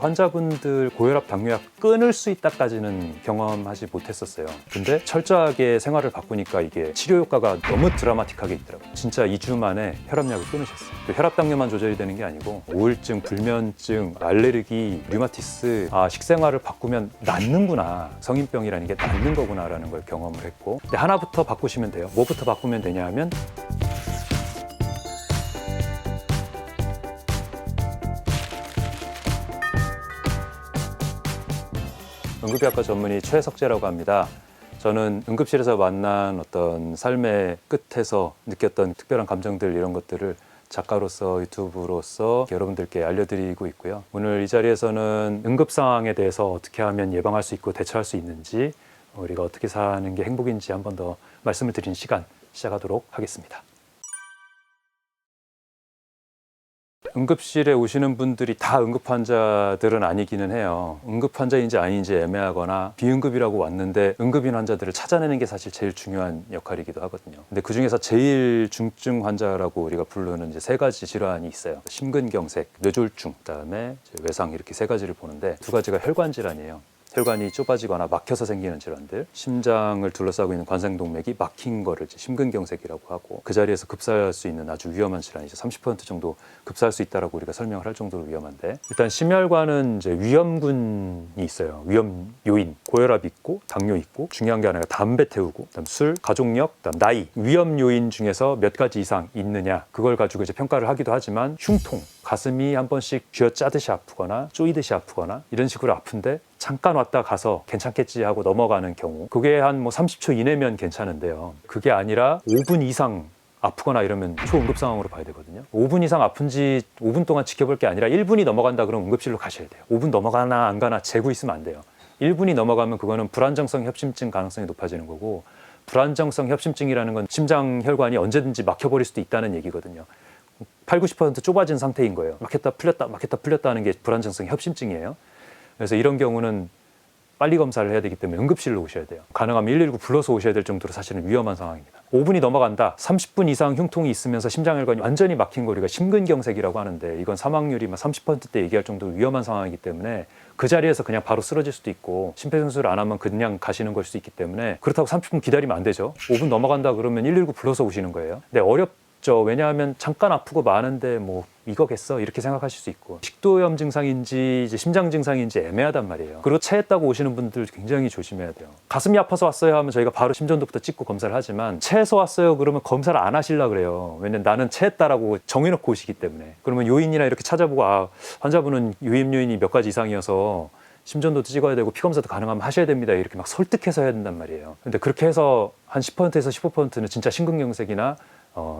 환자분들 고혈압, 당뇨약 끊을 수 있다까지는 경험하지 못했었어요. 근데 철저하게 생활을 바꾸니까 이게 치료 효과가 너무 드라마틱하게 있더라고요. 진짜 2주 만에 혈압약을 끊으셨어요. 혈압, 당뇨만 조절이 되는 게 아니고 우울증, 불면증, 알레르기, 류마티스, 식생활을 바꾸면 낫는구나, 성인병이라는 게 낫는 거구나 라는 걸 경험을 했고, 근데 하나부터 바꾸시면 돼요. 뭐부터 바꾸면 되냐 하면 응급의학과 전문의 최석재라고 합니다. 저는 응급실에서 만난 어떤 삶의 끝에서 느꼈던 특별한 감정들, 이런 것들을 작가로서, 유튜브로서 여러분들께 알려드리고 있고요. 오늘 이 자리에서는 응급 상황에 대해서 어떻게 하면 예방할 수 있고 대처할 수 있는지, 우리가 어떻게 사는 게 행복인지 한 번 더 말씀을 드리는 시간 시작하도록 하겠습니다. 응급실에 오시는 분들이 다 응급 환자들은 아니기는 해요. 응급 환자인지 아닌지 애매하거나 비응급이라고 왔는데 응급인 환자들을 찾아내는 게 사실 제일 중요한 역할이기도 하거든요. 근데 그 중에서 제일 중증 환자라고 우리가 부르는 이제 세 가지 질환이 있어요. 심근경색, 뇌졸중, 그다음에 외상, 이렇게 세 가지를 보는데, 두 가지가 혈관 질환이에요. 혈관이 좁아지거나 막혀서 생기는 질환들, 심장을 둘러싸고 있는 관생동맥이 막힌 거를 이제 심근경색이라고 하고, 그 자리에서 급사할 수 있는 아주 위험한 질환이죠. 30% 정도 급사할 수 있다라고 우리가 설명을 할 정도로 위험한데, 일단 심혈관은 이제 위험군이 있어요. 위험 요인, 고혈압 있고 당뇨 있고, 중요한 게 하나가 담배 태우고, 그다음 술, 가족력, 그다음 나이, 위험 요인 중에서 몇 가지 이상 있느냐, 그걸 가지고 이제 평가를 하기도 하지만, 흉통, 가슴이 한 번씩 쥐어짜듯이 아프거나 쪼이듯이 아프거나 이런 식으로 아픈데 잠깐 왔다 가서 괜찮겠지 하고 넘어가는 경우, 그게 한 30초 이내면 괜찮은데요. 그게 아니라 5분 이상 아프거나 이러면 초응급 상황으로 봐야 되거든요. 5분 이상 아픈지 5분 동안 지켜볼 게 아니라 1분이 넘어간다 그러면 응급실로 가셔야 돼요. 5분 넘어가나 안 가나 재고 있으면 안 돼요. 1분이 넘어가면 그거는 불안정성 협심증 가능성이 높아지는 거고, 불안정성 협심증이라는 건 심장 혈관이 언제든지 막혀버릴 수도 있다는 얘기거든요. 80, 90% 좁아진 상태인 거예요. 막혔다 풀렸다 막혔다 풀렸다 하는 게 불안정성 협심증이에요. 그래서 이런 경우는 빨리 검사를 해야 되기 때문에 응급실로 오셔야 돼요. 가능하면 119 불러서 오셔야 될 정도로 사실은 위험한 상황입니다. 5분이 넘어간다, 30분 이상 흉통이 있으면서 심장혈관이 완전히 막힌 거 우리가 심근경색이라고 하는데, 이건 사망률이 30%대 얘기할 정도로 위험한 상황이기 때문에 그 자리에서 그냥 바로 쓰러질 수도 있고, 심폐소생술을 안 하면 그냥 가시는 걸 수도 있기 때문에, 그렇다고 30분 기다리면 안 되죠. 5분 넘어간다 그러면 119 불러서 오시는 거예요. 근데 왜냐하면 잠깐 아프고 마는데 뭐 이거겠어 이렇게 생각하실 수 있고, 식도염 증상인지 이제 심장 증상인지 애매하단 말이에요. 그리고 체했다고 오시는 분들 굉장히 조심해야 돼요. 가슴이 아파서 왔어요 하면 저희가 바로 심전도부터 찍고 검사를 하지만, 체해서 왔어요 그러면 검사를 안 하시려고 그래요. 왜냐면 나는 체했다라고 정해놓고 오시기 때문에. 그러면 요인이나 이렇게 찾아보고, 환자분은 유임 요인이 몇 가지 이상이어서 심전도도 찍어야 되고 피검사도 가능하면 하셔야 됩니다, 이렇게 막 설득해서 해야 된단 말이에요. 근데 그렇게 해서 한 10%에서 15%는 진짜 심근경색이나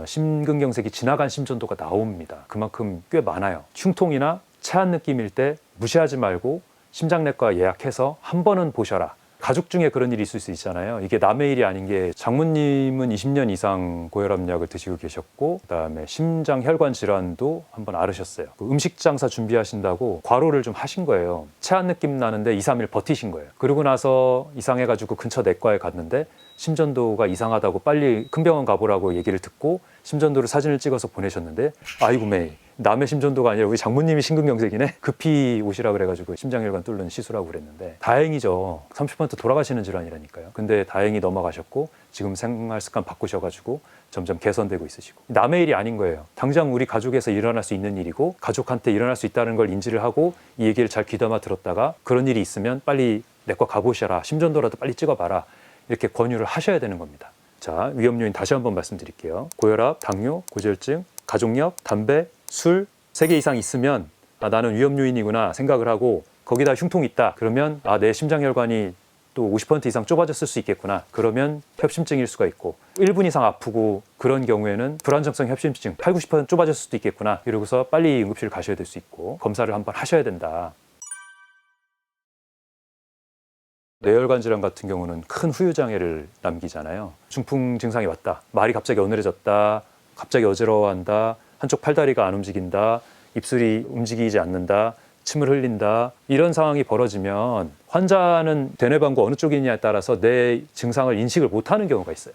심근경색이 지나간 심전도가 나옵니다. 그만큼 꽤 많아요. 흉통이나 체한 느낌일 때 무시하지 말고 심장내과 예약해서 한 번은 보셔라. 가족 중에 그런 일이 있을 수 있잖아요. 이게 남의 일이 아닌 게, 장모님은 20년 이상 고혈압약을 드시고 계셨고, 그다음에 심장혈관 질환도 한번 앓으셨어요. 음식 장사 준비하신다고 과로를 좀 하신 거예요. 체한 느낌 나는데 2, 3일 버티신 거예요. 그러고 나서 이상해가지고 근처 내과에 갔는데 심전도가 이상하다고 빨리 큰 병원 가보라고 얘기를 듣고 심전도를 사진을 찍어서 보내셨는데, 아이고 메이, 남의 심전도가 아니라 우리 장모님이 심근경색이네, 급히 오시라 그래가지고 심장혈관 뚫는 시술하고 그랬는데, 다행이죠. 30% 돌아가시는 질환이라니까요. 근데 다행히 넘어가셨고 지금 생활 습관 바꾸셔가지고 점점 개선되고 있으시고, 남의 일이 아닌 거예요. 당장 우리 가족에서 일어날 수 있는 일이고, 가족한테 일어날 수 있다는 걸 인지를 하고 이 얘기를 잘 귀담아 들었다가, 그런 일이 있으면 빨리 내과 가보셔라, 심전도라도 빨리 찍어봐라, 이렇게 권유를 하셔야 되는 겁니다. 자, 위험 요인 다시 한번 말씀드릴게요. 고혈압, 당뇨, 고지혈증, 가족력, 담배, 술 3개 이상 있으면 나는 위험 요인이구나 생각을 하고, 거기다 흉통이 있다 그러면 내 심장혈관이 또 50% 이상 좁아졌을 수 있겠구나, 그러면 협심증일 수가 있고, 1분 이상 아프고 그런 경우에는 불안정성 협심증 8, 90% 좁아졌을 수도 있겠구나, 이러고서 빨리 응급실 가셔야 될 수 있고, 검사를 한번 하셔야 된다. 뇌혈관 질환 같은 경우는 큰 후유장애를 남기잖아요. 중풍 증상이 왔다, 말이 갑자기 어눌해졌다, 갑자기 어지러워한다, 한쪽 팔다리가 안 움직인다, 입술이 움직이지 않는다, 침을 흘린다, 이런 상황이 벌어지면 환자는 대뇌반구 어느 쪽이냐에 따라서 내 증상을 인식을 못하는 경우가 있어요.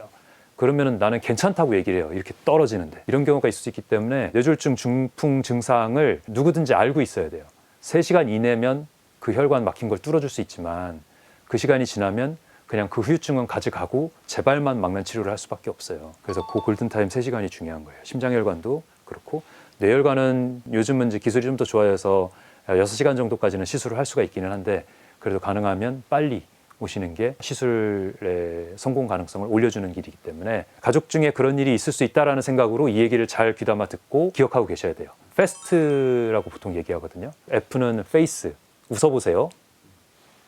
그러면 나는 괜찮다고 얘기를 해요. 이렇게 떨어지는데. 이런 경우가 있을 수 있기 때문에 뇌졸중 중풍 증상을 누구든지 알고 있어야 돼요. 3시간 이내면 그 혈관 막힌 걸 뚫어줄 수 있지만 그 시간이 지나면 그냥 그 후유증은 가져가고 재발만 막는 치료를 할 수밖에 없어요. 그래서 그 골든타임 3시간이 중요한 거예요. 심장혈관도 그렇고 뇌혈관은 요즘은 이제 기술이 좀 더 좋아져서 6시간 정도까지는 시술을 할 수가 있기는 한데 그래도 가능하면 빨리 오시는 게 시술의 성공 가능성을 올려주는 길이기 때문에 가족 중에 그런 일이 있을 수 있다는 생각으로 이 얘기를 잘 귀담아 듣고 기억하고 계셔야 돼요. 패스트라고 보통 얘기하거든요. F는 페이스, 웃어보세요.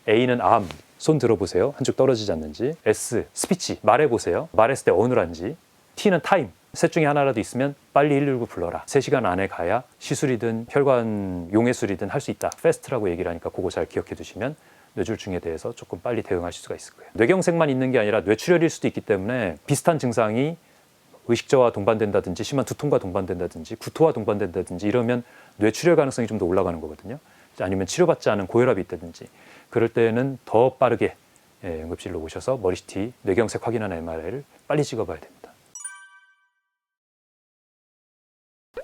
A는 암, 손 들어보세요. 한쪽 떨어지지 않는지. S, 스피치, 말해보세요. 말했을 때 어눌한지. T는 타임, 셋 중에 하나라도 있으면 빨리 119 불러라. 3시간 안에 가야 시술이든 혈관 용해술이든 할 수 있다. 패스트라고 얘기를 하니까 그거 잘 기억해 두시면 뇌졸중에 대해서 조금 빨리 대응하실 수가 있을 거예요. 뇌경색만 있는 게 아니라 뇌출혈일 수도 있기 때문에 비슷한 증상이 의식저하 동반된다든지 심한 두통과 동반된다든지 구토와 동반된다든지 이러면 뇌출혈 가능성이 좀 더 올라가는 거거든요. 아니면 치료받지 않은 고혈압이 있다든지 그럴 때는 더 빠르게 응급실로 오셔서 머리 CT, 뇌경색 확인하는 MRI를 빨리 찍어봐야 됩니다.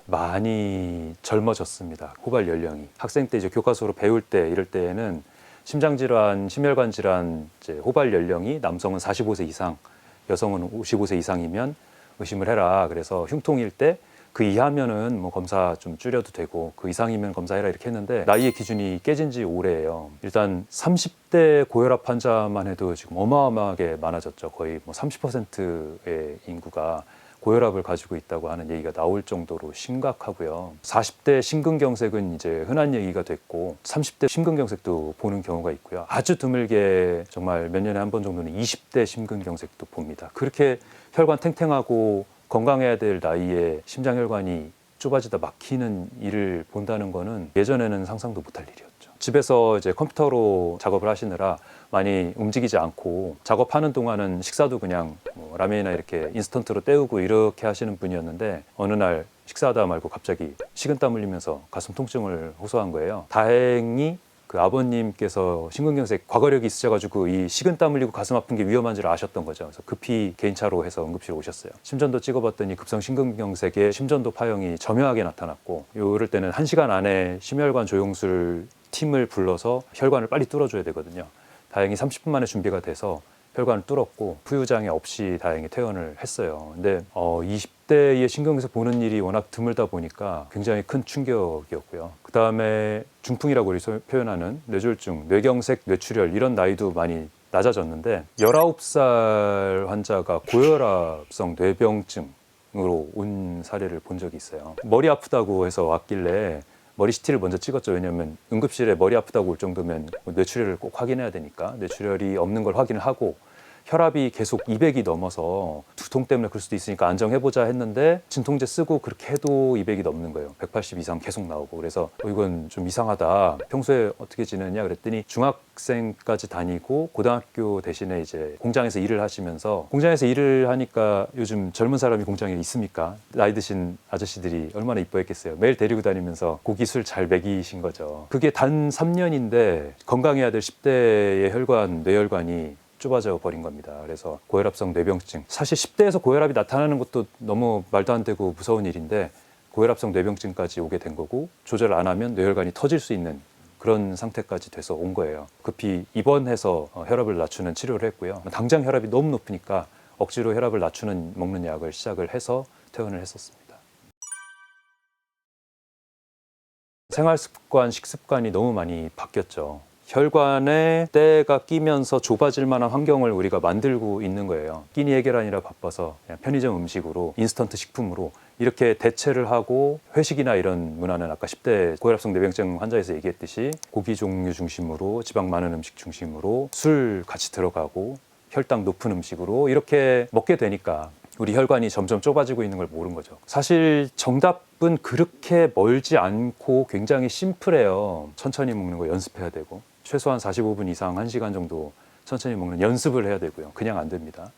많이 젊어졌습니다. 고발 연령이. 학생 때 이제 교과서로 배울 때 이럴 때에는 심장질환, 심혈관 질환 호발 연령이 남성은 45세 이상, 여성은 55세 이상이면 의심을 해라. 그래서 흉통일 때 그 이하면은 뭐 검사 좀 줄여도 되고 그 이상이면 검사해라 이렇게 했는데 나이의 기준이 깨진 지 오래예요. 일단 30대 고혈압 환자만 해도 지금 어마어마하게 많아졌죠. 거의 뭐 30%의 인구가 고혈압을 가지고 있다고 하는 얘기가 나올 정도로 심각하고요. 40대 심근경색은 이제 흔한 얘기가 됐고 30대 심근경색도 보는 경우가 있고요. 아주 드물게 정말 몇 년에 한 번 정도는 20대 심근경색도 봅니다. 그렇게 혈관 탱탱하고 건강해야 될 나이에 심장혈관이 좁아지다 막히는 일을 본다는 거는 예전에는 상상도 못할 일이었죠. 집에서 이제 컴퓨터로 작업을 하시느라 많이 움직이지 않고 작업하는 동안은 식사도 그냥 뭐 라면이나 이렇게 인스턴트로 때우고 이렇게 하시는 분이었는데 어느 날 식사하다 말고 갑자기 식은땀 흘리면서 가슴 통증을 호소한 거예요. 다행히 그 아버님께서 심근경색 과거력이 있으셔가지고 이 식은땀 흘리고 가슴 아픈 게 위험한 줄 아셨던 거죠. 그래서 급히 개인차로 해서 응급실에 오셨어요. 심전도 찍어봤더니 급성 심근경색에 심전도 파형이 점여하게 나타났고 이럴 때는 1시간 안에 심혈관 조영술 팀을 불러서 혈관을 빨리 뚫어줘야 되거든요. 다행히 30분 만에 준비가 돼서 혈관을 뚫었고 후유장애 없이 다행히 퇴원을 했어요. 근데 20대의 심근경색 보는 일이 워낙 드물다 보니까 굉장히 큰 충격이었고요. 그 다음에 중풍이라고 우리 표현하는 뇌졸중, 뇌경색, 뇌출혈 이런 나이도 많이 낮아졌는데 19살 환자가 고혈압성 뇌병증으로 온 사례를 본 적이 있어요. 머리 아프다고 해서 왔길래 머리 CT를 먼저 찍었죠. 왜냐하면 응급실에 머리 아프다고 올 정도면 뇌출혈을 꼭 확인해야 되니까 뇌출혈이 없는 걸 확인을 하고 혈압이 계속 200이 넘어서 두통 때문에 그럴 수도 있으니까 안정해보자 했는데 진통제 쓰고 그렇게 해도 200이 넘는 거예요. 180 이상 계속 나오고 그래서 이건 좀 이상하다. 평소에 어떻게 지내냐 그랬더니 중학생까지 다니고 고등학교 대신에 이제 공장에서 일을 하시면서 공장에서 일을 하니까 요즘 젊은 사람이 공장에 있습니까? 나이 드신 아저씨들이 얼마나 이뻐했겠어요. 매일 데리고 다니면서 고기술 잘 먹이신 거죠. 그게 단 3년인데 건강해야 될 10대의 혈관, 뇌혈관이 좁아져 버린 겁니다. 그래서 고혈압성 뇌병증. 사실 10대에서 고혈압이 나타나는 것도 너무 말도 안 되고 무서운 일인데 고혈압성 뇌병증까지 오게 된 거고 조절 안 하면 뇌혈관이 터질 수 있는 그런 상태까지 돼서 온 거예요. 급히 입원해서 혈압을 낮추는 치료를 했고요. 당장 혈압이 너무 높으니까 억지로 혈압을 낮추는 먹는 약을 시작을 해서 퇴원을 했었습니다. 생활 습관, 식습관이 너무 많이 바뀌었죠. 혈관에 때가 끼면서 좁아질 만한 환경을 우리가 만들고 있는 거예요. 끼니 해결하느라 바빠서 그냥 편의점 음식으로 인스턴트 식품으로 이렇게 대체를 하고 회식이나 이런 문화는 아까 10대 고혈압성 뇌병증 환자에서 얘기했듯이 고기 종류 중심으로 지방 많은 음식 중심으로 술 같이 들어가고 혈당 높은 음식으로 이렇게 먹게 되니까 우리 혈관이 점점 좁아지고 있는 걸 모르는 거죠. 사실 정답은 그렇게 멀지 않고 굉장히 심플해요. 천천히 먹는 거 연습해야 되고 최소한 45분 이상 1시간 정도 천천히 먹는 연습을 해야 되고요. 그냥 안 됩니다.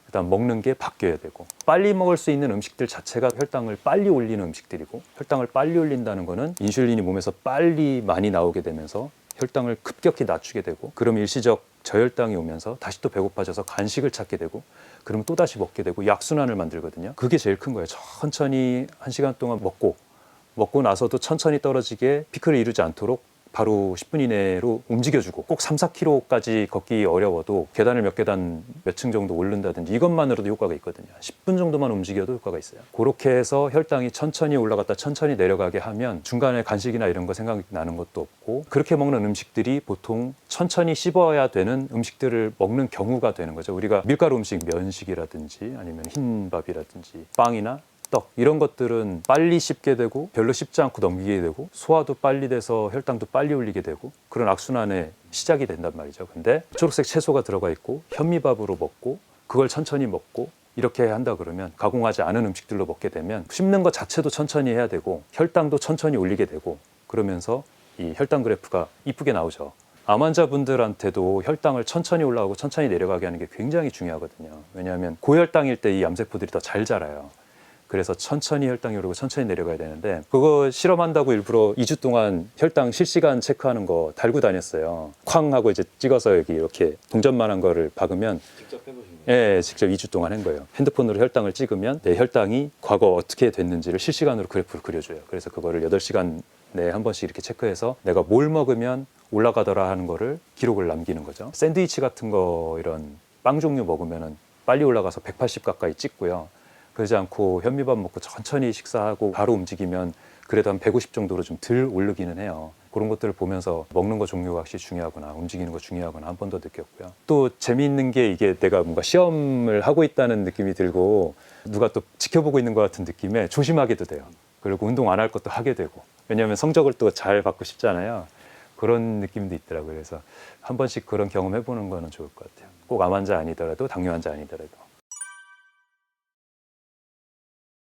그다음 먹는 게 바뀌어야 되고 빨리 먹을 수 있는 음식들 자체가 혈당을 빨리 올리는 음식들이고 혈당을 빨리 올린다는 거는 인슐린이 몸에서 빨리 많이 나오게 되면서 혈당을 급격히 낮추게 되고 그럼 일시적 저혈당이 오면서 다시 또 배고파져서 간식을 찾게 되고 그럼 또 다시 먹게 되고 약순환을 만들거든요. 그게 제일 큰 거예요. 천천히 1시간 동안 먹고 나서도 천천히 떨어지게 피크를 이루지 않도록 바로 10분 이내로 움직여주고 꼭 3, 4km까지 걷기 어려워도 계단을 몇 계단 몇 층 정도 오른다든지 이것만으로도 효과가 있거든요. 10분 정도만 움직여도 효과가 있어요. 그렇게 해서 혈당이 천천히 올라갔다 천천히 내려가게 하면 중간에 간식이나 이런 거 생각나는 것도 없고 그렇게 먹는 음식들이 보통 천천히 씹어야 되는 음식들을 먹는 경우가 되는 거죠. 우리가 밀가루 음식, 면식이라든지 아니면 흰밥이라든지 빵이나 떡 이런 것들은 빨리 씹게 되고 별로 씹지 않고 넘기게 되고 소화도 빨리 돼서 혈당도 빨리 올리게 되고 그런 악순환의 시작이 된단 말이죠. 근데 초록색 채소가 들어가 있고 현미밥으로 먹고 그걸 천천히 먹고 이렇게 한다 그러면 가공하지 않은 음식들로 먹게 되면 씹는 것 자체도 천천히 해야 되고 혈당도 천천히 올리게 되고 그러면서 이 혈당 그래프가 이쁘게 나오죠. 암 환자분들한테도 혈당을 천천히 올라가고 천천히 내려가게 하는 게 굉장히 중요하거든요. 왜냐하면 고혈당일 때 이 암세포들이 더 잘 자라요. 그래서 천천히 혈당이 오르고 천천히 내려가야 되는데 그거 실험한다고 일부러 2주 동안 혈당 실시간 체크하는 거 달고 다녔어요. 쾅 하고 이제 찍어서 여기 이렇게 동전만한 거를 박으면 직접 해보신 거예요? 예, 직접 2주 동안 한 거예요. 핸드폰으로 혈당을 찍으면 내 혈당이 과거 어떻게 됐는지를 실시간으로 그래프를 그려줘요. 그래서 그거를 8시간 내에 한 번씩 이렇게 체크해서 내가 뭘 먹으면 올라가더라 하는 거를 기록을 남기는 거죠. 샌드위치 같은 거 이런 빵 종류 먹으면은 빨리 올라가서 180 가까이 찍고요. 그러지 않고 현미밥 먹고 천천히 식사하고 바로 움직이면 그래도 한 150 정도로 좀 덜 오르기는 해요. 그런 것들을 보면서 먹는 거 종류가 확실히 중요하구나, 움직이는 거 중요하구나 한 번 더 느꼈고요. 또 재미있는 게 이게 내가 뭔가 시험을 하고 있다는 느낌이 들고 누가 또 지켜보고 있는 것 같은 느낌에 조심하게도 돼요. 그리고 운동 안 할 것도 하게 되고 왜냐하면 성적을 또 잘 받고 싶잖아요. 그런 느낌도 있더라고요. 그래서 한 번씩 그런 경험 해보는 거는 좋을 것 같아요. 꼭 암 환자 아니더라도 당뇨 환자 아니더라도.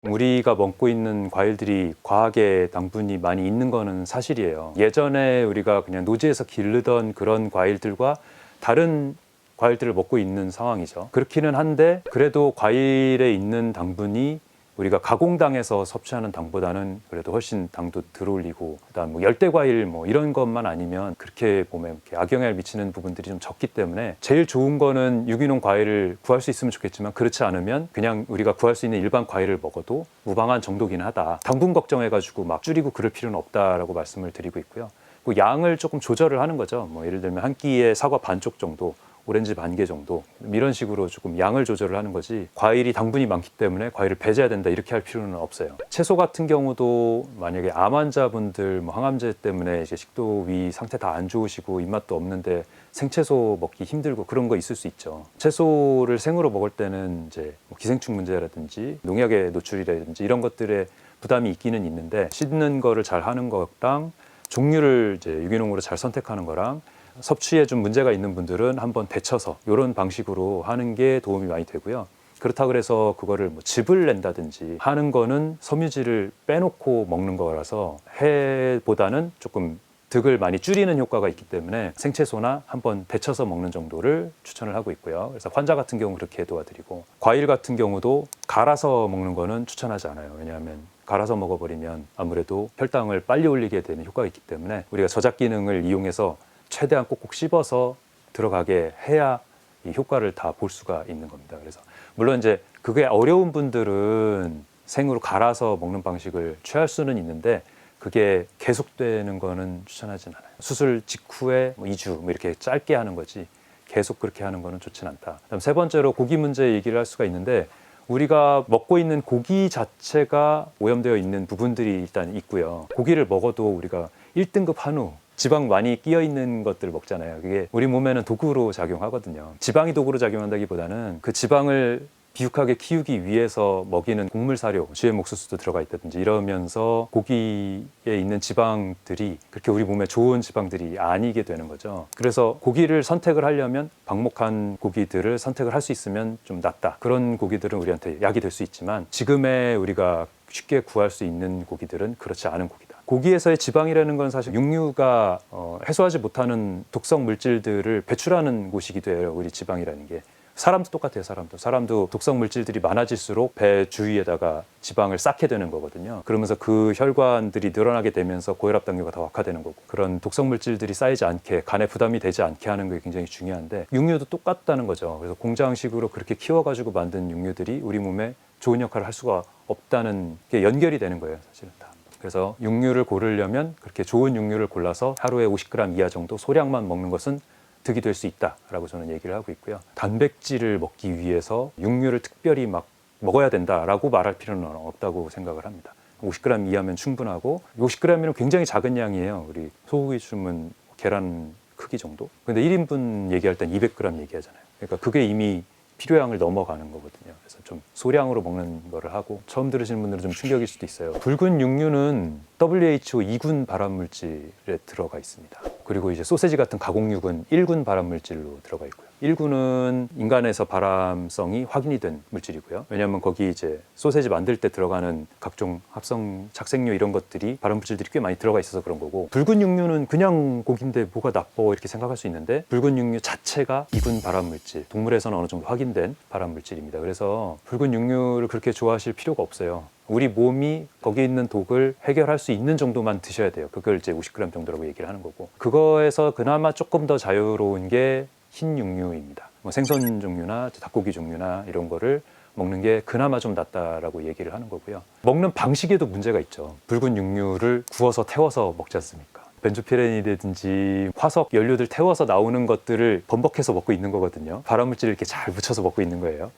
우리가 먹고 있는 과일들이 과하게 당분이 많이 있는 거는 사실이에요. 예전에 우리가 그냥 노지에서 기르던 그런 과일들과 다른 과일들을 먹고 있는 상황이죠. 그렇기는 한데 그래도 과일에 있는 당분이 우리가 가공당해서 섭취하는 당보다는 그래도 훨씬 당도 덜 올리고 그다음 뭐 열대 과일 뭐 이런 것만 아니면 그렇게 몸에 이렇게 악영향을 미치는 부분들이 좀 적기 때문에 제일 좋은 거는 유기농 과일을 구할 수 있으면 좋겠지만 그렇지 않으면 그냥 우리가 구할 수 있는 일반 과일을 먹어도 무방한 정도기는 하다. 당분 걱정해가지고 막 줄이고 그럴 필요는 없다라고 말씀을 드리고 있고요. 그 양을 조금 조절을 하는 거죠. 뭐 예를 들면 한 끼에 사과 반쪽 정도, 오렌지 반 개 정도 이런 식으로 조금 양을 조절을 하는 거지 과일이 당분이 많기 때문에 과일을 배제해야 된다 이렇게 할 필요는 없어요. 채소 같은 경우도 만약에 암 환자분들 뭐 항암제 때문에 이제 식도위 상태 다 안 좋으시고 입맛도 없는데 생채소 먹기 힘들고 그런 거 있을 수 있죠. 채소를 생으로 먹을 때는 이제 뭐 기생충 문제라든지 농약의 노출이라든지 이런 것들에 부담이 있기는 있는데 씻는 거를 잘 하는 거랑 종류를 이제 유기농으로 잘 선택하는 거랑 섭취에 좀 문제가 있는 분들은 한번 데쳐서 이런 방식으로 하는 게 도움이 많이 되고요. 그렇다고 해서 그거를 뭐 즙을 낸다든지 하는 거는 섬유질을 빼놓고 먹는 거라서 해보다는 조금 득을 많이 줄이는 효과가 있기 때문에 생채소나 한번 데쳐서 먹는 정도를 추천을 하고 있고요. 그래서 환자 같은 경우 그렇게 도와드리고 과일 같은 경우도 갈아서 먹는 거는 추천하지 않아요. 왜냐하면 갈아서 먹어버리면 아무래도 혈당을 빨리 올리게 되는 효과가 있기 때문에 우리가 저작 기능을 이용해서 최대한 꼭꼭 씹어서 들어가게 해야 이 효과를 다 볼 수가 있는 겁니다. 그래서 물론 이제 그게 어려운 분들은 생으로 갈아서 먹는 방식을 취할 수는 있는데 그게 계속되는 거는 추천하진 않아요. 수술 직후에 뭐 2주 뭐 이렇게 짧게 하는 거지 계속 그렇게 하는 거는 좋진 않다. 그다음 세 번째로 고기 문제 얘기를 할 수가 있는데 우리가 먹고 있는 고기 자체가 오염되어 있는 부분들이 일단 있고요. 고기를 먹어도 우리가 1등급 한우 지방 많이 끼어 있는 것들을 먹잖아요. 그게 우리 몸에는 도구로 작용하거든요. 지방이 도구로 작용한다기보다는 그 지방을 비육하게 키우기 위해서 먹이는 곡물 사료, GM 옥수수도 들어가 있다든지 이러면서 고기에 있는 지방들이 그렇게 우리 몸에 좋은 지방들이 아니게 되는 거죠. 그래서 고기를 선택을 하려면 방목한 고기들을 선택을 할 수 있으면 좀 낫다. 그런 고기들은 우리한테 약이 될 수 있지만 지금의 우리가 쉽게 구할 수 있는 고기들은 그렇지 않은 고기다. 고기에서의 지방이라는 건 사실 육류가 해소하지 못하는 독성 물질들을 배출하는 곳이기도 해요. 우리 지방이라는 게. 사람도 똑같아요. 사람도 독성 물질들이 많아질수록 배 주위에다가 지방을 쌓게 되는 거거든요. 그러면서 그 혈관들이 늘어나게 되면서 고혈압 당뇨가 더 악화되는 거고 그런 독성 물질들이 쌓이지 않게 간에 부담이 되지 않게 하는 게 굉장히 중요한데 육류도 똑같다는 거죠. 그래서 공장식으로 그렇게 키워가지고 만든 육류들이 우리 몸에 좋은 역할을 할 수가 없다는 게 연결이 되는 거예요. 사실은 다. 그래서 육류를 고르려면 그렇게 좋은 육류를 골라서 하루에 50g 이하 정도 소량만 먹는 것은 득이 될 수 있다라고 저는 얘기를 하고 있고요. 단백질을 먹기 위해서 육류를 특별히 막 먹어야 된다라고 말할 필요는 없다고 생각을 합니다. 50g 이하면 충분하고 50g이면 굉장히 작은 양이에요. 우리 소고기 주문 계란 크기 정도. 근데 1인분 얘기할 땐 200g 얘기하잖아요. 그러니까 그게 이미 필요량을 넘어가는 거거든요. 그래서 좀 소량으로 먹는 거를 하고, 처음 들으시는 분들은 좀 충격일 수도 있어요. 붉은 육류는 WHO 2군 발암물질에 들어가 있습니다. 그리고 이제 소세지 같은 가공육은 1군 발암물질로 들어가 있고요. 1군은 인간에서 발암성이 확인이 된 물질이고요. 왜냐하면 거기 이제 소세지 만들 때 들어가는 각종 합성 착색료 이런 것들이 발암물질들이 꽤 많이 들어가 있어서 그런 거고, 붉은 육류는 그냥 고기인데 뭐가 나빠 이렇게 생각할 수 있는데, 붉은 육류 자체가 2군 발암물질, 동물에서는 어느 정도 확인된 발암물질입니다. 그래서 붉은 육류를 그렇게 좋아하실 필요가 없어요. 우리 몸이 거기에 있는 독을 해결할 수 있는 정도만 드셔야 돼요. 그걸 이제 50g 정도라고 얘기를 하는 거고, 그거에서 그나마 조금 더 자유로운 게 흰 육류입니다. 뭐 생선 종류나 닭고기 종류나 이런 거를 먹는 게 그나마 좀 낫다라고 얘기를 하는 거고요. 먹는 방식에도 문제가 있죠. 붉은 육류를 구워서 태워서 먹지 않습니까? 벤조피렌이라든지 화석 연료들 태워서 나오는 것들을 범벅해서 먹고 있는 거거든요. 발암물질을 이렇게 잘 묻혀서 먹고 있는 거예요.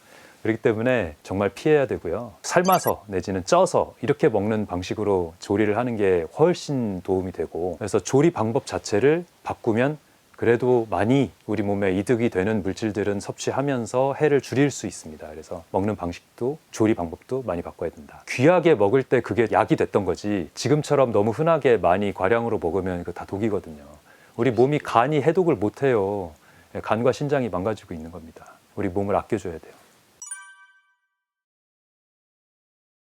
그렇기 때문에 정말 피해야 되고요. 삶아서 내지는 쪄서 이렇게 먹는 방식으로 조리를 하는 게 훨씬 도움이 되고, 그래서 조리 방법 자체를 바꾸면 그래도 많이 우리 몸에 이득이 되는 물질들은 섭취하면서 해를 줄일 수 있습니다. 그래서 먹는 방식도 조리 방법도 많이 바꿔야 된다. 귀하게 먹을 때 그게 약이 됐던 거지, 지금처럼 너무 흔하게 많이 과량으로 먹으면 이거 다 독이거든요. 우리 몸이 간이 해독을 못해요. 간과 신장이 망가지고 있는 겁니다. 우리 몸을 아껴줘야 돼요.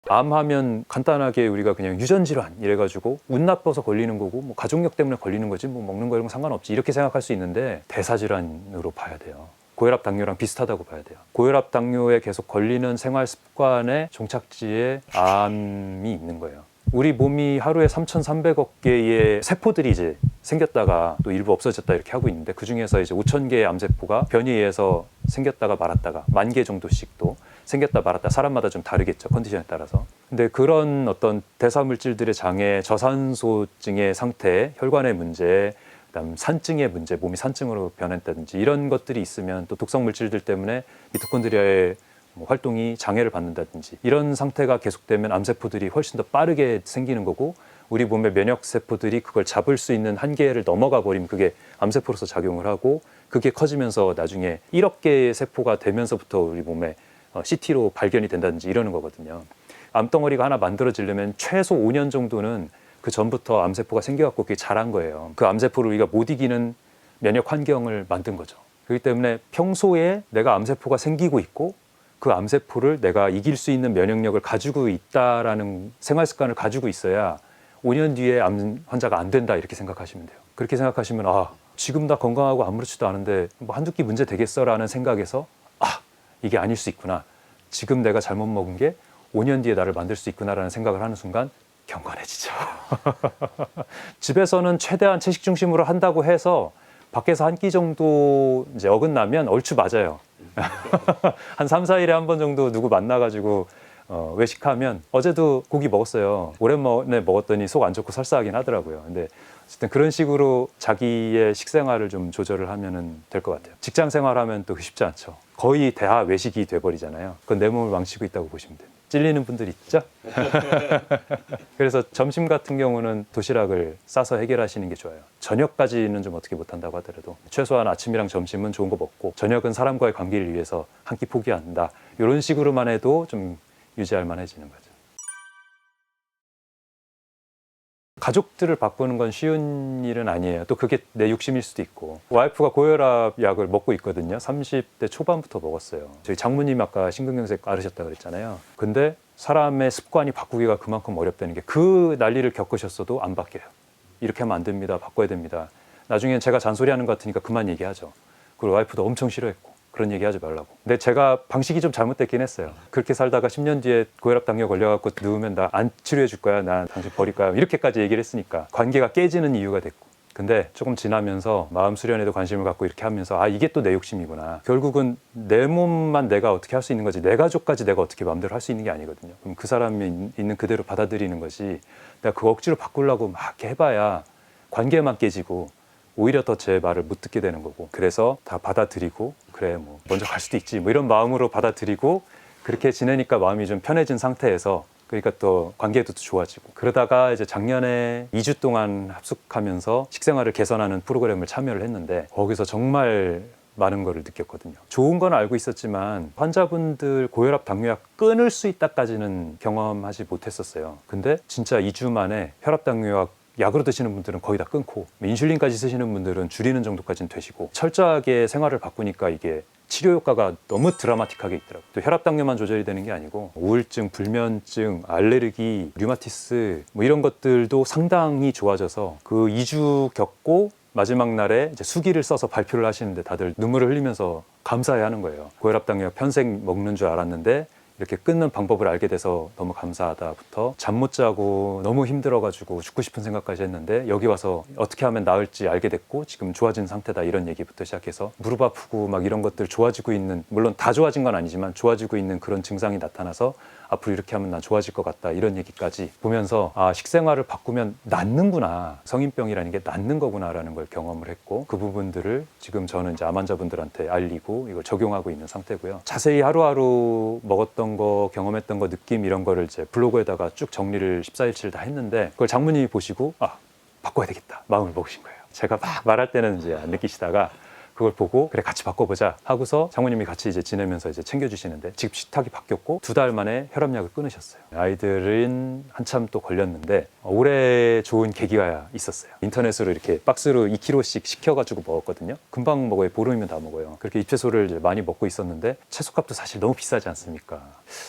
암하면 간단하게 우리가 그냥 유전질환 이래가지고 운 나빠서 걸리는 거고, 뭐 가족력 때문에 걸리는 거지, 뭐 먹는 거 이런 거 상관없지, 이렇게 생각할 수 있는데 대사질환으로 봐야 돼요. 고혈압 당뇨랑 비슷하다고 봐야 돼요. 고혈압 당뇨에 계속 걸리는 생활 습관의 종착지에 암이 있는 거예요. 우리 몸이 하루에 3,300억 개의 세포들이 이제 생겼다가 또 일부 없어졌다 이렇게 하고 있는데, 그 중에서 이제 5,000 개의 암세포가 변이에 의해서 생겼다가 말았다가 10,000개 정도씩 또 생겼다 말았다, 사람마다 좀 다르겠죠, 컨디션에 따라서. 근데 그런 어떤 대사물질들의 장애, 저산소증의 상태, 혈관의 문제, 그다음 산증의 문제, 몸이 산증으로 변했다든지 이런 것들이 있으면, 또 독성 물질들 때문에 미토콘드리아의 활동이 장애를 받는다든지 이런 상태가 계속되면 암세포들이 훨씬 더 빠르게 생기는 거고, 우리 몸의 면역세포들이 그걸 잡을 수 있는 한계를 넘어가 버리면 그게 암세포로서 작용을 하고, 그게 커지면서 나중에 1억 개의 세포가 되면서부터 우리 몸에 CT로 발견이 된다든지 이러는 거거든요. 암덩어리가 하나 만들어지려면 최소 5년 정도는 그 전부터 암세포가 생겨갖고 그게 자란 거예요. 그 암세포를 우리가 못 이기는 면역 환경을 만든 거죠. 그렇기 때문에 평소에 내가 암세포가 생기고 있고, 그 암세포를 내가 이길 수 있는 면역력을 가지고 있다라는 생활 습관을 가지고 있어야 5년 뒤에 암 환자가 안 된다 이렇게 생각하시면 돼요. 그렇게 생각하시면 지금 나 건강하고 아무렇지도 않은데 뭐 한두 끼 문제 되겠어라는 생각에서 이게 아닐 수 있구나, 지금 내가 잘못 먹은 게 5년 뒤에 나를 만들 수 있구나라는 생각을 하는 순간 경건해지죠. 집에서는 최대한 채식 중심으로 한다고 해서 밖에서 한 끼 정도 이제 어긋나면 얼추 맞아요. 한 3, 4일에 한 번 정도 누구 만나가지고 외식하면, 어제도 고기 먹었어요. 오랜만에 먹었더니 속 안 좋고 설사하긴 하더라고요. 근데 어쨌든 그런 식으로 자기의 식생활을 좀 조절을 하면 될 것 같아요. 직장 생활하면 또 쉽지 않죠. 거의 대하 외식이 돼버리잖아요. 그건 내 몸을 망치고 있다고 보시면 돼요. 찔리는 분들 있죠? 그래서 점심 같은 경우는 도시락을 싸서 해결하시는 게 좋아요. 저녁까지는 좀 어떻게 못한다고 하더라도 최소한 아침이랑 점심은 좋은 거 먹고, 저녁은 사람과의 관계를 위해서 한 끼 포기한다, 이런 식으로만 해도 좀 유지할 만해지는 거죠. 가족들을 바꾸는 건 쉬운 일은 아니에요. 또 그게 내 욕심일 수도 있고. 와이프가 고혈압 약을 먹고 있거든요. 30대 초반부터 먹었어요. 저희 장모님 아까 심근경색 앓으셨다고 그랬잖아요. 근데 사람의 습관이 바꾸기가 그만큼 어렵다는 게, 그 난리를 겪으셨어도 안 바뀌어요. 이렇게 하면 안 됩니다, 바꿔야 됩니다. 나중엔 제가 잔소리하는 것 같으니까 그만 얘기하죠. 그리고 와이프도 엄청 싫어했고, 그런 얘기 하지 말라고. 근데 제가 방식이 좀 잘못됐긴 했어요. 그렇게 살다가 10년 뒤에 고혈압 당뇨 걸려갖고 누우면 나 안 치료해 줄 거야, 나 당신 버릴 거야, 이렇게까지 얘기를 했으니까 관계가 깨지는 이유가 됐고, 근데 조금 지나면서 마음 수련에도 관심을 갖고 이렇게 하면서 아, 이게 또 내 욕심이구나. 결국은 내 몸만 내가 어떻게 할 수 있는 거지 내 가족까지 내가 어떻게 마음대로 할 수 있는 게 아니거든요. 그럼 그 사람이 있는 그대로 받아들이는 거지, 내가 그거 억지로 바꾸려고 막 이렇게 해봐야 관계만 깨지고 오히려 더 제 말을 못 듣게 되는 거고. 그래서 다 받아들이고, 그래 뭐 먼저 갈 수도 있지 뭐 이런 마음으로 받아들이고 그렇게 지내니까 마음이 좀 편해진 상태에서, 그러니까 또 관계도 좋아지고. 그러다가 이제 작년에 2주 동안 합숙하면서 식생활을 개선하는 프로그램을 참여를 했는데 거기서 정말 많은 거를 느꼈거든요. 좋은 건 알고 있었지만 환자분들 고혈압 당뇨약 끊을 수 있다까지는 경험하지 못했었어요. 근데 진짜 2주 만에 혈압 당뇨약 약으로 드시는 분들은 거의 다 끊고, 인슐린까지 쓰시는 분들은 줄이는 정도까지는 되시고, 철저하게 생활을 바꾸니까 이게 치료 효과가 너무 드라마틱하게 있더라고요. 또 혈압 당뇨만 조절이 되는 게 아니고 우울증, 불면증, 알레르기, 류마티스 뭐 이런 것들도 상당히 좋아져서 그 2주 겪고 마지막 날에 이제 수기를 써서 발표를 하시는데 다들 눈물을 흘리면서 감사해 하는 거예요. 고혈압 당뇨 평생 먹는 줄 알았는데 이렇게 끊는 방법을 알게 돼서 너무 감사하다부터, 잠 못 자고 너무 힘들어가지고 죽고 싶은 생각까지 했는데 여기 와서 어떻게 하면 나을지 알게 됐고 지금 좋아진 상태다, 이런 얘기부터 시작해서 무릎 아프고 막 이런 것들 좋아지고 있는, 물론 다 좋아진 건 아니지만 좋아지고 있는 그런 증상이 나타나서 앞으로 이렇게 하면 난 좋아질 것 같다, 이런 얘기까지 보면서 아, 식생활을 바꾸면 낫는구나, 성인병이라는 게 낫는 거구나라는 걸 경험을 했고, 그 부분들을 지금 저는 이제 암 환자분들한테 알리고 이걸 적용하고 있는 상태고요. 자세히 하루하루 먹었던 거, 경험했던 거, 느낌 이런 거를 이제 블로그에다가 쭉 정리를 14일치를 다 했는데 그걸 장모님이 보시고 아, 바꿔야 되겠다 마음을 먹으신 거예요. 제가 막 말할 때는 이제 안 느끼시다가 그걸 보고 그래 같이 바꿔보자 하고서 장모님이 같이 이제 지내면서 이제 챙겨주시는데 지금 식탁이 바뀌었고 2달 만에 혈압약을 끊으셨어요. 아이들은 한참 또 걸렸는데 올해 좋은 계기가 있었어요. 인터넷으로 이렇게 박스로 2kg씩 시켜가지고 먹었거든요. 금방 먹어요. 보름이면 다 먹어요. 그렇게 잎채소를 이제 많이 먹고 있었는데 채소값도 사실 너무 비싸지 않습니까?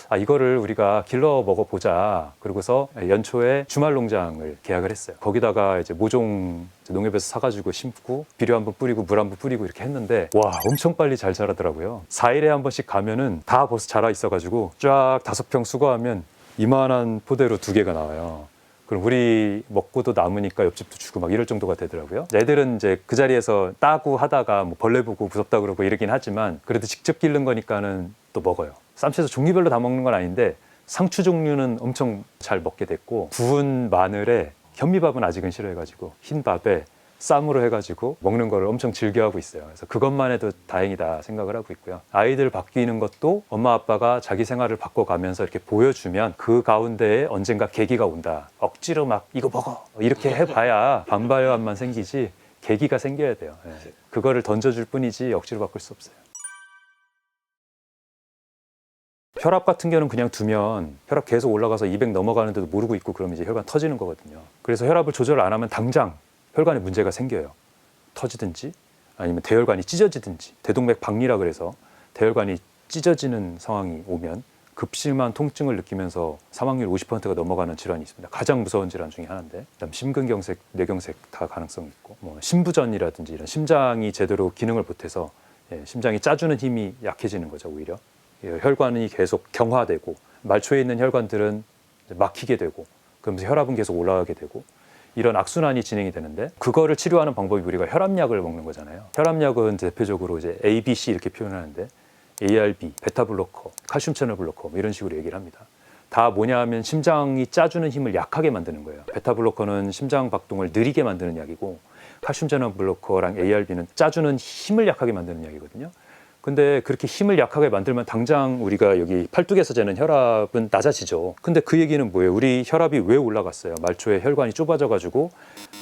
아, 이거를 우리가 길러 먹어보자. 그러고서 연초에 주말 농장을 계약을 했어요. 거기다가 이제 모종 농협에서 사가지고 심고 비료 한번 뿌리고 물 한번 뿌리고 이렇게 했는데 와, 엄청 빨리 잘 자라더라고요. 4일에 한 번씩 가면은 다 벌써 자라 있어가지고 쫙 5평 수거하면 이만한 포대로 2개가 나와요. 그럼 우리 먹고도 남으니까 옆집도 주고 막 이럴 정도가 되더라고요. 애들은 이제 그 자리에서 따고 하다가 뭐 벌레 보고 무섭다 그러고 이러긴 하지만 그래도 직접 기른 거니까는 또 먹어요. 쌈채소 종류별로 다 먹는 건 아닌데 상추 종류는 엄청 잘 먹게 됐고, 구운 마늘에 현미밥은 아직은 싫어해가지고 흰밥에 쌈으로 해가지고 먹는 거를 엄청 즐겨하고 있어요. 그래서 그것만 해도 다행이다 생각을 하고 있고요. 아이들 바뀌는 것도 엄마 아빠가 자기 생활을 바꿔가면서 이렇게 보여주면 그 가운데에 언젠가 계기가 온다. 억지로 막 이거 먹어 이렇게 해봐야 반발감만 생기지 계기가 생겨야 돼요. 네. 그거를 던져줄 뿐이지 억지로 바꿀 수 없어요. 혈압 같은 경우는 그냥 두면 혈압 계속 올라가서 200 넘어가는데도 모르고 있고 그러면 이제 혈관 터지는 거거든요. 그래서 혈압을 조절 안 하면 당장 혈관에 문제가 생겨요. 터지든지 아니면 대혈관이 찢어지든지, 대동맥 박리라 그래서 대혈관이 찢어지는 상황이 오면 급심한 통증을 느끼면서 사망률 50%가 넘어가는 질환이 있습니다. 가장 무서운 질환 중에 하나인데, 그다음 심근경색, 뇌경색 다 가능성이 있고, 뭐 심부전이라든지 이런 심장이 제대로 기능을 못해서 심장이 짜주는 힘이 약해지는 거죠. 오히려 혈관이 계속 경화되고 말초에 있는 혈관들은 막히게 되고 그러면서 혈압은 계속 올라가게 되고 이런 악순환이 진행이 되는데, 그거를 치료하는 방법이 우리가 혈압약을 먹는 거잖아요. 혈압약은 대표적으로 이제 A, B, C 이렇게 표현하는데 ARB, 베타블로커, 칼슘 채널 블로커 뭐 이런 식으로 얘기를 합니다. 다 뭐냐 하면 심장이 짜주는 힘을 약하게 만드는 거예요. 베타블로커는 심장 박동을 느리게 만드는 약이고 칼슘 채널 블로커랑 ARB는 짜주는 힘을 약하게 만드는 약이거든요. 근데 그렇게 힘을 약하게 만들면 당장 우리가 여기 팔뚝에서 재는 혈압은 낮아지죠. 근데 그 얘기는 뭐예요? 우리 혈압이 왜 올라갔어요? 말초의 혈관이 좁아져가지고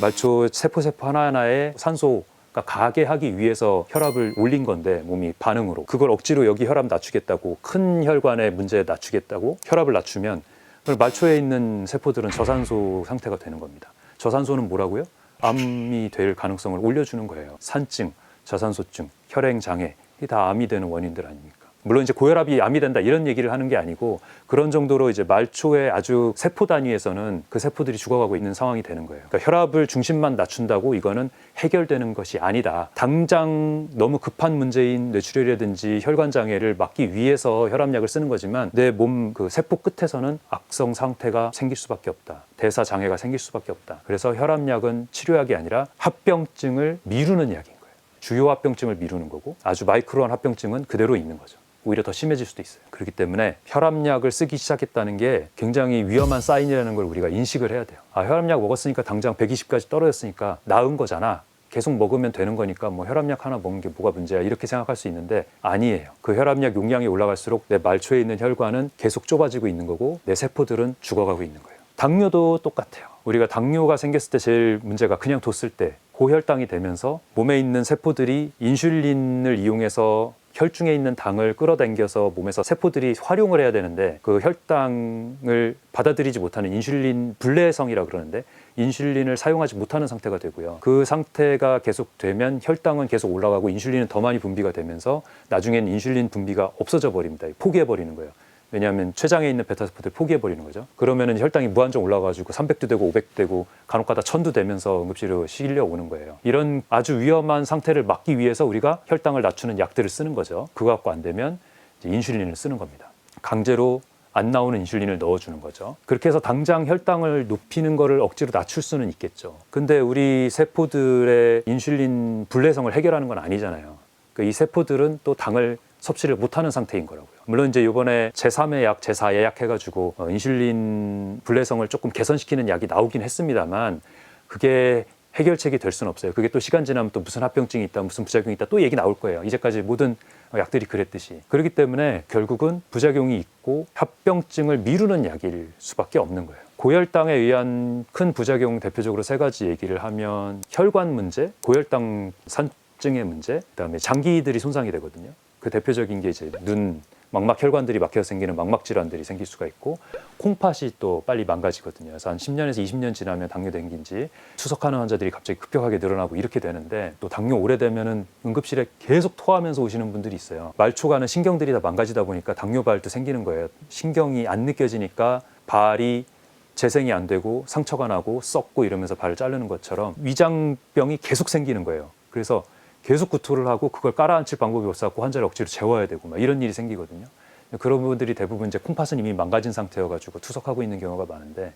말초 세포 하나하나에 산소가 가게 하기 위해서 혈압을 올린 건데, 몸이 반응으로 그걸 억지로 여기 혈압 낮추겠다고, 큰 혈관의 문제 낮추겠다고 혈압을 낮추면 말초에 있는 세포들은 저산소 상태가 되는 겁니다. 저산소는 뭐라고요? 암이 될 가능성을 올려주는 거예요. 산증, 저산소증, 혈행장애, 이 다 암이 되는 원인들 아닙니까? 물론 이제 고혈압이 암이 된다 이런 얘기를 하는 게 아니고 그런 정도로 이제 말초의 아주 세포 단위에서는 그 세포들이 죽어가고 있는 상황이 되는 거예요. 그러니까 혈압을 중심만 낮춘다고 이거는 해결되는 것이 아니다. 당장 너무 급한 문제인 뇌출혈이라든지 혈관 장애를 막기 위해서 혈압약을 쓰는 거지만 내 몸 그 세포 끝에서는 악성 상태가 생길 수밖에 없다. 대사 장애가 생길 수밖에 없다. 그래서 혈압약은 치료약이 아니라 합병증을 미루는 약인 거예요. 주요 합병증을 미루는 거고 아주 마이크로한 합병증은 그대로 있는 거죠. 오히려 더 심해질 수도 있어요. 그렇기 때문에 혈압약을 쓰기 시작했다는 게 굉장히 위험한 사인이라는 걸 우리가 인식을 해야 돼요. 아, 혈압약 먹었으니까 당장 120까지 떨어졌으니까 나은 거잖아. 계속 먹으면 되는 거니까 뭐 혈압약 하나 먹는 게 뭐가 문제야 이렇게 생각할 수 있는데 아니에요. 그 혈압약 용량이 올라갈수록 내 말초에 있는 혈관은 계속 좁아지고 있는 거고 내 세포들은 죽어가고 있는 거예요. 당뇨도 똑같아요. 우리가 당뇨가 생겼을 때 제일 문제가 그냥 뒀을 때 고혈당이 되면서 몸에 있는 세포들이 인슐린을 이용해서 혈중에 있는 당을 끌어당겨서 몸에서 세포들이 활용을 해야 되는데 그 혈당을 받아들이지 못하는 인슐린 불내성이라 그러는데 인슐린을 사용하지 못하는 상태가 되고요. 그 상태가 계속되면 혈당은 계속 올라가고 인슐린은 더 많이 분비가 되면서 나중엔 인슐린 분비가 없어져 버립니다. 포기해 버리는 거예요. 왜냐하면 췌장에 있는 베타세포들을 포기해버리는 거죠. 그러면 혈당이 무한정 올라가지고 300도 되고 500도 되고 간혹가다 1000도 되면서 응급실로 실려 오는 거예요. 이런 아주 위험한 상태를 막기 위해서 우리가 혈당을 낮추는 약들을 쓰는 거죠. 그거 갖고 안 되면 이제 인슐린을 쓰는 겁니다. 강제로 안 나오는 인슐린을 넣어주는 거죠. 그렇게 해서 당장 혈당을 높이는 거를 억지로 낮출 수는 있겠죠. 근데 우리 세포들의 인슐린 불내성을 해결하는 건 아니잖아요. 이 세포들은 또 당을 섭취를 못하는 상태인 거라고요. 물론 이제 이번에 제3의 약, 제4의 약 해가지고 인슐린 불내성을 조금 개선시키는 약이 나오긴 했습니다만 그게 해결책이 될 수는 없어요. 그게 또 시간 지나면 또 무슨 합병증이 있다, 무슨 부작용이 있다 또 얘기 나올 거예요. 이제까지 모든 약들이 그랬듯이. 그렇기 때문에 결국은 부작용이 있고 합병증을 미루는 약일 수밖에 없는 거예요. 고혈당에 의한 큰 부작용 대표적으로 3가지 얘기를 하면 혈관 문제, 고혈당 산증의 문제, 그다음에 장기들이 손상이 되거든요. 그 대표적인 게 이제 눈, 망막 혈관들이 막혀서 생기는 망막 질환들이 생길 수가 있고 콩팥이 또 빨리 망가지거든요. 그래서 한 10년에서 20년 지나면 당뇨 댕긴 지 투석하는 환자들이 갑자기 급격하게 늘어나고 이렇게 되는데 또 당뇨 오래되면은 응급실에 계속 토하면서 오시는 분들이 있어요. 말초 가는 신경들이 다 망가지다 보니까 당뇨발도 생기는 거예요. 신경이 안 느껴지니까 발이 재생이 안 되고 상처가 나고 썩고 이러면서 발을 자르는 것처럼 위장병이 계속 생기는 거예요. 그래서 계속 구토를 하고 그걸 깔아앉힐 방법이 없어서 환자를 억지로 재워야 되고 막 이런 일이 생기거든요. 그런 분들이 대부분 이제 콩팥은 이미 망가진 상태여가지고 투석하고 있는 경우가 많은데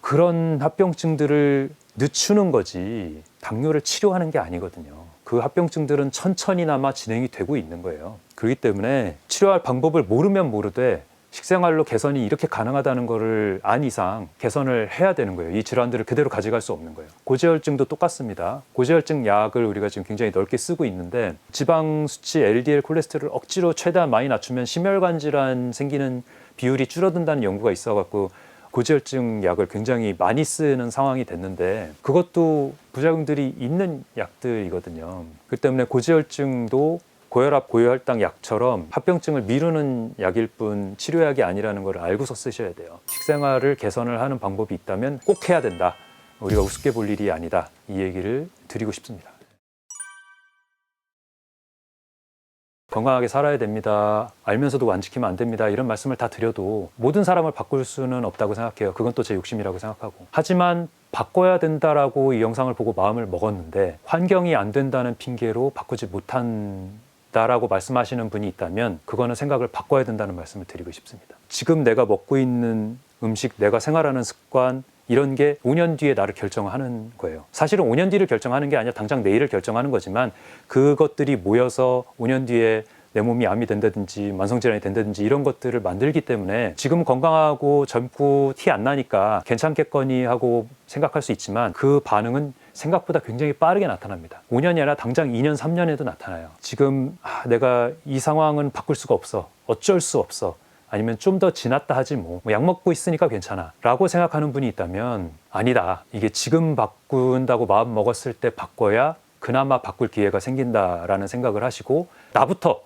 그런 합병증들을 늦추는 거지 당뇨를 치료하는 게 아니거든요. 그 합병증들은 천천히나마 진행이 되고 있는 거예요. 그렇기 때문에 치료할 방법을 모르면 모르되 식생활로 개선이 이렇게 가능하다는 거를 안 이상 개선을 해야 되는 거예요. 이 질환들을 그대로 가져갈 수 없는 거예요. 고지혈증도 똑같습니다. 고지혈증 약을 우리가 지금 굉장히 넓게 쓰고 있는데 지방 수치, LDL 콜레스테롤을 억지로 최대한 많이 낮추면 심혈관 질환 생기는 비율이 줄어든다는 연구가 있어갖고 고지혈증 약을 굉장히 많이 쓰는 상황이 됐는데 그것도 부작용들이 있는 약들이거든요. 그렇기 때문에 고지혈증도 고혈압, 고혈당 약처럼 합병증을 미루는 약일 뿐 치료약이 아니라는 걸 알고서 쓰셔야 돼요. 식생활을 개선을 하는 방법이 있다면 꼭 해야 된다. 우리가 우습게 볼 일이 아니다. 이 얘기를 드리고 싶습니다. 건강하게 살아야 됩니다. 알면서도 안 지키면 안 됩니다. 이런 말씀을 다 드려도 모든 사람을 바꿀 수는 없다고 생각해요. 그건 또 제 욕심이라고 생각하고. 하지만 바꿔야 된다라고 이 영상을 보고 마음을 먹었는데 환경이 안 된다는 핑계로 바꾸지 못한다라고 말씀하시는 분이 있다면 그거는 생각을 바꿔야 된다는 말씀을 드리고 싶습니다. 지금 내가 먹고 있는 음식, 내가 생활하는 습관 이런 게 5년 뒤에 나를 결정하는 거예요. 사실은 5년 뒤를 결정하는 게 아니라 당장 내일을 결정하는 거지만 그것들이 모여서 5년 뒤에 내 몸이 암이 된다든지 만성질환이 된다든지 이런 것들을 만들기 때문에 지금 건강하고 젊고 티 안 나니까 괜찮겠거니 하고 생각할 수 있지만 그 반응은 생각보다 굉장히 빠르게 나타납니다. 5년이 아니라 당장 2년, 3년에도 나타나요. 지금 내가 이 상황은 바꿀 수가 없어. 어쩔 수 없어. 아니면 좀 더 지났다 하지 뭐 약 먹고 있으니까 괜찮아 라고 생각하는 분이 있다면 아니다. 이게 지금 바꾼다고 마음 먹었을 때 바꿔야 그나마 바꿀 기회가 생긴다라는 생각을 하시고 나부터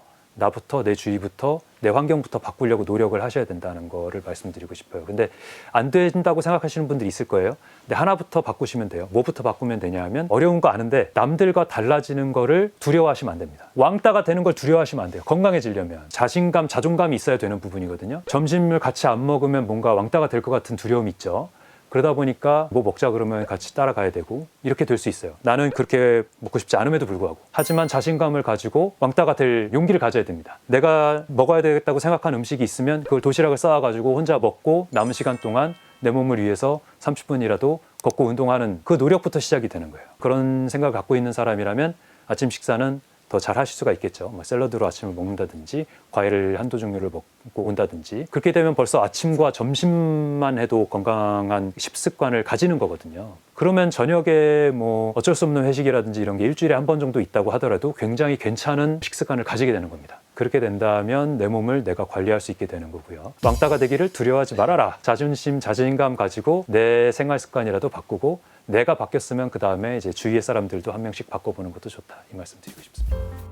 내 주위부터 내 환경부터 바꾸려고 노력을 하셔야 된다는 거를 말씀드리고 싶어요. 근데 안 된다고 생각하시는 분들이 있을 거예요. 근데 하나부터 바꾸시면 돼요. 뭐부터 바꾸면 되냐 하면 어려운 거 아는데 남들과 달라지는 거를 두려워하시면 안 됩니다. 왕따가 되는 걸 두려워하시면 안 돼요. 건강해지려면 자신감, 자존감이 있어야 되는 부분이거든요. 점심을 같이 안 먹으면 뭔가 왕따가 될 것 같은 두려움이 있죠. 그러다 보니까 뭐 먹자 그러면 같이 따라가야 되고 이렇게 될 수 있어요. 나는 그렇게 먹고 싶지 않음에도 불구하고. 하지만 자신감을 가지고 왕따가 될 용기를 가져야 됩니다. 내가 먹어야 되겠다고 생각한 음식이 있으면 그걸 도시락을 싸와가지고 혼자 먹고 남은 시간 동안 내 몸을 위해서 30분이라도 걷고 운동하는 그 노력부터 시작이 되는 거예요. 그런 생각을 갖고 있는 사람이라면 아침 식사는 더 잘 하실 수가 있겠죠. 뭐 샐러드로 아침을 먹는다든지 과일을 한두 종류를 먹고 온다든지 그렇게 되면 벌써 아침과 점심만 해도 건강한 식습관을 가지는 거거든요. 그러면 저녁에 뭐 어쩔 수 없는 회식이라든지 이런 게 일주일에 한 번 정도 있다고 하더라도 굉장히 괜찮은 식습관을 가지게 되는 겁니다. 그렇게 된다면 내 몸을 내가 관리할 수 있게 되는 거고요. 왕따가 되기를 두려워하지 말아라. 자존심, 자신감 가지고 내 생활 습관이라도 바꾸고 내가 바뀌었으면 그 다음에 이제 주위의 사람들도 한 명씩 바꿔보는 것도 좋다. 이 말씀 드리고 싶습니다.